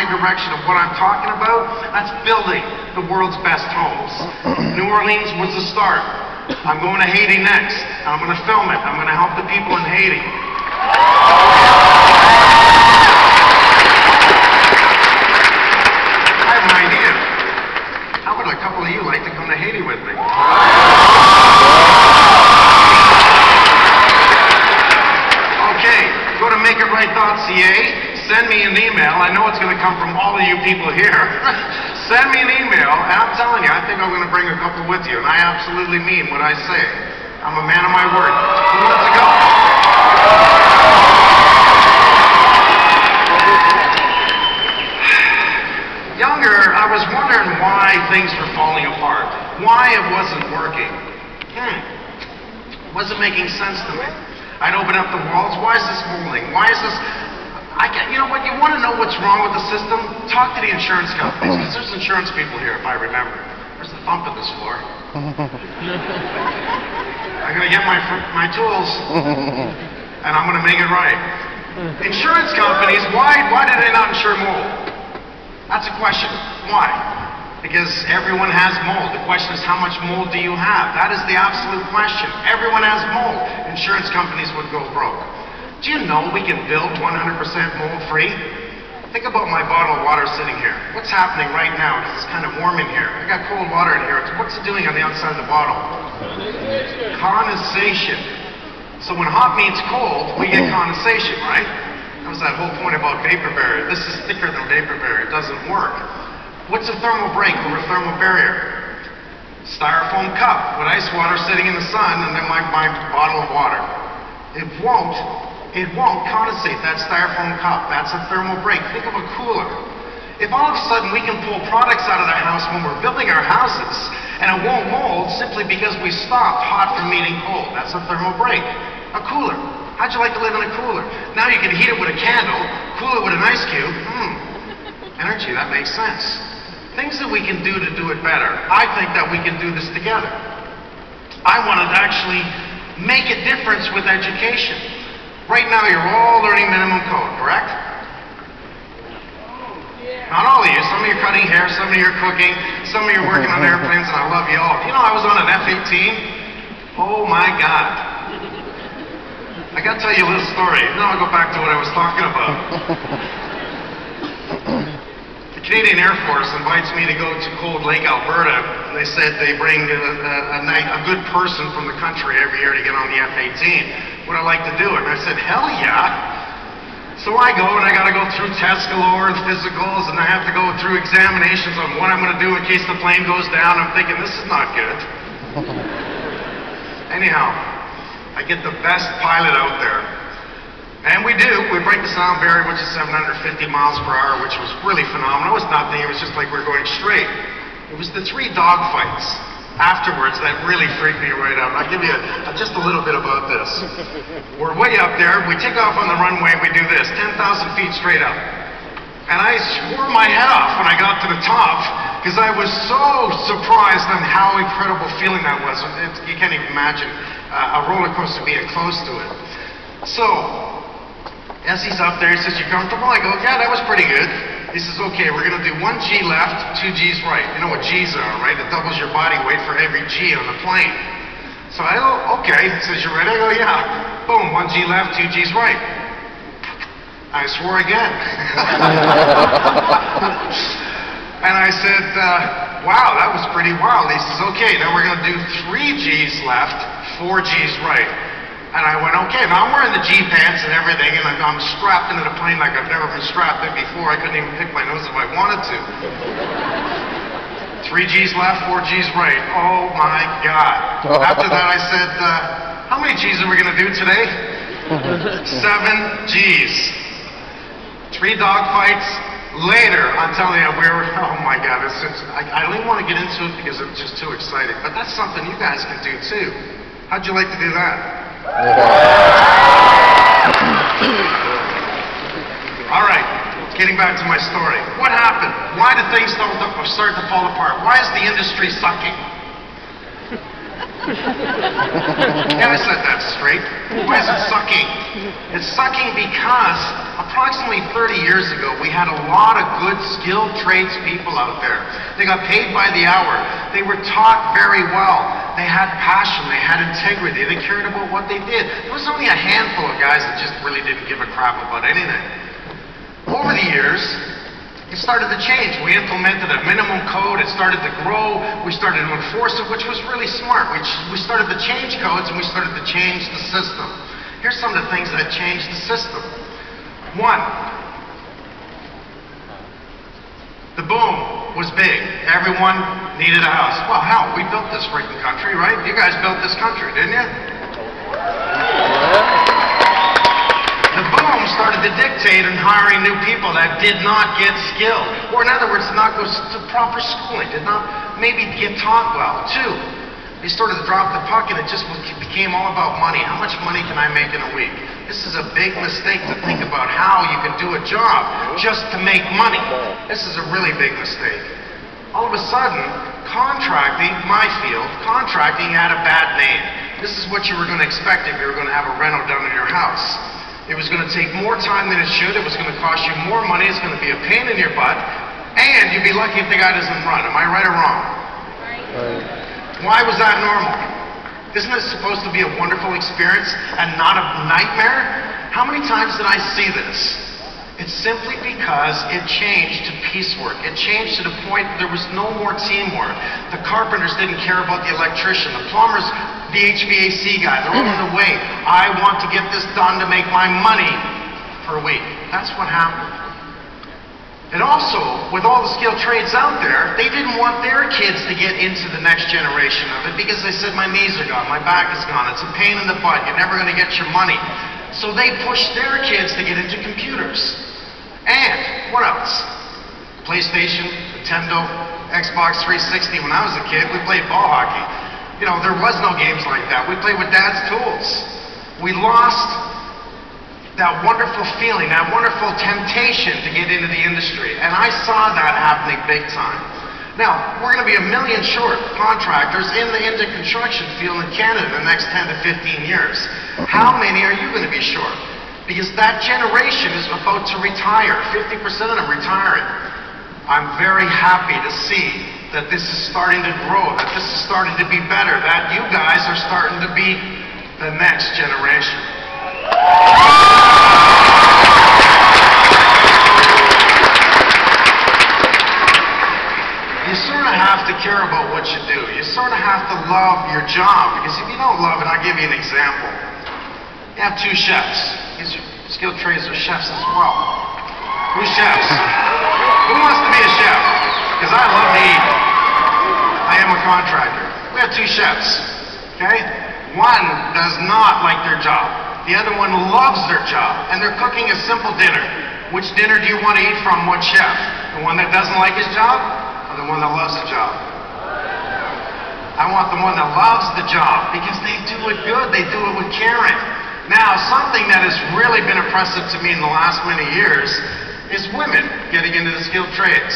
my direction of what I'm talking about, that's building the world's best homes. New Orleans was the start. I'm going to Haiti next. I'm going to film it. I'm going to help the people in Haiti. I have an idea. How would a couple of you like to come to Haiti with me? Okay, go to makeitright.ca, send me an email. I know it's going to come from all of you people here. Send me an email, and I'm telling you, I think I'm going to bring a couple with you, and I absolutely mean what I say. I'm a man of my word. Who wants to go? Younger, I was wondering why things were falling apart, why it wasn't working. It wasn't making sense to me. I'd open up the walls. Why is this molding? Why is this? You know what? You want to know what's wrong with the system? Talk to the insurance companies, because there's insurance people here, if I remember. There's the thump of this floor. I'm going to get my tools, and I'm going to make it right. Insurance companies, why did they not insure mold? That's a question. Why? Because everyone has mold. The question is, how much mold do you have? That is the absolute question. Everyone has mold. Insurance companies would go broke. Do you know we can build 100% mold-free? Think about my bottle of water sitting here. What's happening right now? Because it's kind of warm in here. I got cold water in here. What's it doing on the outside of the bottle? Condensation. So when hot meets cold, we get condensation, right? That was that whole point about vapor barrier. This is thicker than vapor barrier. It doesn't work. What's a thermal break over a thermal barrier? Styrofoam cup with ice water sitting in the sun, and then my bottle of water. It won't condensate, that styrofoam cup. That's a thermal break. Think of a cooler. If all of a sudden we can pull products out of the house when we're building our houses, and it won't mold simply because we stopped hot from meeting cold, that's a thermal break. A cooler. How'd you like to live in a cooler? Now you can heat it with a candle, cool it with an ice cube. Energy, that makes sense. Things that we can do to do it better. I think that we can do this together. I wanted to actually make a difference with education. Right now, you're all learning minimum code, correct? Not all of you. Some of you are cutting hair, some of you are cooking, some of you are working on airplanes, and I love you all. You know, I was on an F-18. Oh my God. I got to tell you a little story. Now I'll go back to what I was talking about. The Canadian Air Force invites me to go to Cold Lake, Alberta, and they said they bring a good person from the country every year to get on the F-18. Would I like to do it? And I said, hell yeah. So I go, and I got to go through tests galore and physicals, and I have to go through examinations on what I'm going to do in case the plane goes down. I'm thinking, this is not good. Anyhow, I get the best pilot out there. And we do. We break the sound barrier, which is 750 miles per hour, which was really phenomenal. It was nothing. It was just like we were going straight. It was the 3 dogfights afterwards that really freaked me right out. I'll give you just a little bit about this. We're way up there. We take off on the runway. We do this, 10,000 feet straight up. And I swore my head off when I got to the top because I was so surprised on how incredible feeling that was. You can't even imagine a roller coaster being close to it. So, as he's up there, he says, you comfortable? I go, yeah, that was pretty good. He says, okay, we're going to do 1 G left, 2 Gs right. You know what Gs are, right? It doubles your body weight for every G on the plane. So I go, okay. He says, you ready? I go, yeah. Boom, 1 G left, 2 Gs right. I swore again. And I said, wow, that was pretty wild. He says, okay, now we're going to do 3 Gs left, 4 Gs right. And I went, okay, now I'm wearing the G-pants and everything, and I'm strapped into the plane like I've never been strapped in before. I couldn't even pick my nose if I wanted to. 3 Gs left, 4 Gs right. Oh my God. After that I said, how many Gs are we going to do today? 7 Gs. 3 dogfights later. I'm telling you, oh my God. I don't even want to get into it because it's just too exciting. But that's something you guys can do too. How'd you like to do that? All right, getting back to my story. What happened? Why did things start to fall apart? Why is the industry sucking? Yeah, I said that straight. Why is it sucking? It's sucking because approximately 30 years ago, we had a lot of good, skilled tradespeople out there. They got paid by the hour. They were taught very well. They had passion. They had integrity. They cared about what they did. There was only a handful of guys that just really didn't give a crap about anything. Over the years, it started to change. We implemented a minimum code. It started to grow. We started to enforce it, which was really smart. We started to change codes, and we started to change the system. Here's some of the things that changed the system. One, the boom was big. Everyone needed a house. Well, hell, we built this freaking country, right? You guys built this country, didn't you? The boom started to dictate in hiring new people that did not get skilled, or in other words, did not go to proper schooling, did not maybe get taught well. Two, they started to drop the puck, and it just became all about money. How much money can I make in a week? This is a big mistake to think about how you can do a job just to make money. This is a really big mistake. All of a sudden, contracting, my field, contracting had a bad name. This is what you were going to expect if you were going to have a reno done in your house. It was going to take more time than it should. It was going to cost you more money. It's going to be a pain in your butt. And you'd be lucky if the guy doesn't run. Am I right or wrong? Right. Why was that normal? Isn't it supposed to be a wonderful experience and not a nightmare? How many times did I see this? It's simply because it changed to piecework. It changed to the point there was no more teamwork. The carpenters didn't care about the electrician. The plumbers, the HVAC guy, they're all in the way. I want to get this done to make my money for a week. That's what happened. And also, with all the skilled trades out there, they didn't want their kids to get into the next generation of it because they said, my knees are gone, my back is gone, it's a pain in the butt, you're never going to get your money. So they pushed their kids to get into computers. And, what else? PlayStation, Nintendo, Xbox 360. When I was a kid, we played ball hockey. You know, there was no games like that. We played with Dad's tools. We lost that wonderful feeling, that wonderful temptation to get into the industry. And I saw that happening big time. Now, we're going to be 1 million short contractors in the construction field in Canada in the next 10 to 15 years. How many are you going to be short? Because that generation is about to retire. 50% of them retiring. I'm very happy to see that this is starting to grow, that this is starting to be better, that you guys are starting to be the next generation. You sort of have to care about what you do. You sort of have to love your job, because if you don't love it, I'll give you an example. You have 2 chefs. These are skilled trades are chefs as well. Who's chefs? Who wants to be a chef? Because I love to eat. I am a contractor. We have 2 chefs, okay? One does not like their job. The other one loves their job, and they're cooking a simple dinner. Which dinner do you want to eat from what chef? The one that doesn't like his job, or the one that loves the job? I want the one that loves the job, because they do it good, they do it with caring. Now, something that has really been impressive to me in the last many years is women getting into the skilled trades.